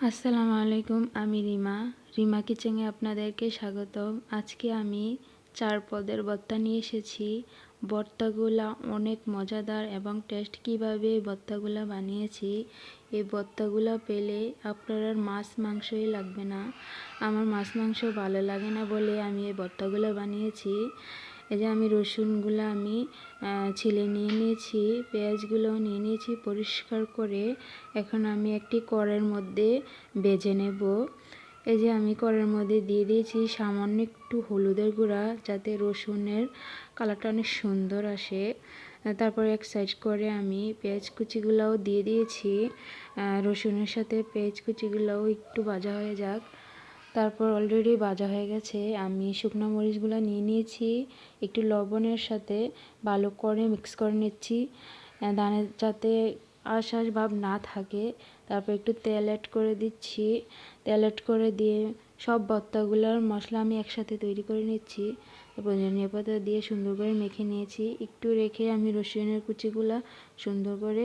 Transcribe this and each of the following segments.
আসসালামু আলাইকুম। আমি রিমা কিচেনে আপনাদেরকে স্বাগতম। আজকে আমি 4 পদের ভর্তা নিয়ে এসেছি। ভর্তাগুলা অনেক মজাদার এবং টেস্ট। কিভাবে এই ভর্তাগুলা বানিয়েছি, এই ভর্তাগুলা পেলে আপনার আর মাছ মাংসই লাগবে না। আমার মাছ মাংস ভালো লাগে না বলে আমি এই ভর্তাগুলো বানিয়েছি। এই যে আমি রসুনগুলো আমি ছিলে নিয়ে নিয়েছি, পেঁয়াজগুলোও নিয়ে নিয়েছি পরিষ্কার করে। এখন আমি একটি কড়াইয়ের মধ্যে ভেজে নেব। এই যে আমি কড়াইয়ের মধ্যে দিয়ে দিয়েছি সামান্য একটু হলুদের গুঁড়া, যাতে রসুনের কালারটা অনেক সুন্দর আসে। তারপর এক সাইড করে আমি পেঁয়াজ কুচিগুলোও দিয়ে দিয়েছি। রসুনের সাথে পেঁয়াজ কুচিগুলোও একটু ভাজা হয়ে যাক। তারপর অলরেডি ভাজা হয়ে গেছে। আমি শুকনো মরিচগুলো নিয়ে নিয়েছি, একটু লবণের সাথে ভালো করে মিক্স করে নিচ্ছি, দানে যাতে আঁশ ভাব না থাকে। তারপর একটু তেল অ্যাড করে দিচ্ছি। তেল অ্যাড করে দিয়ে সব ভর্তাগুলোর মশলা আমি একসাথে তৈরি করে নিচ্ছি। তারপর ধনিয়া পাতা দিয়ে সুন্দর করে মেখে নিয়েছি। একটু রেখে আমি রসুনের কুচিগুলা সুন্দর করে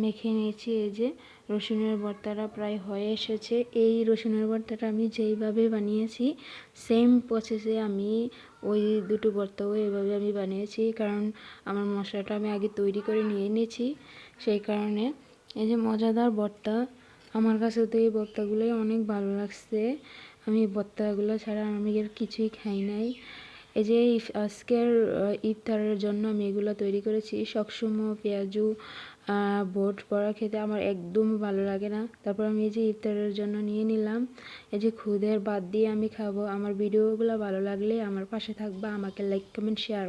মেখে নিয়েছি। এই যে রসুনের ভর্তাটা প্রায় হয়ে এসেছে। এই রসুনের ভর্তাটা আমি যেইভাবে বানিয়েছি সেম প্রসেসে আমি ওই দুটো ভর্তাও এইভাবে আমি বানিয়েছি, কারণ আমার মশলাটা আমি আগে তৈরি করে নিয়ে নিয়েছি। সেই কারণে এই যে মজাদার ভর্তা, আমার কাছে তো এই ভর্তাগুলোই অনেক ভালো লাগছে। আমি ভর্তাগুলো ছাড়া আমি এর কিছুই খাই নাই। এই যে আজকের ইফতারের জন্য আমি এগুলো তৈরি করেছি। সবসময় পেঁয়াজু বোট বড়া খেতে আমার একদম ভালো লাগে না। তারপর আমি এই যে ইফতারের জন্য নিয়ে নিলাম। এই যে খুদের বাদ দিয়ে আমি খাবো। আমার ভিডিওগুলো ভালো লাগলে আমার পাশে থাকবা, আমাকে লাইক কমেন্ট শেয়ার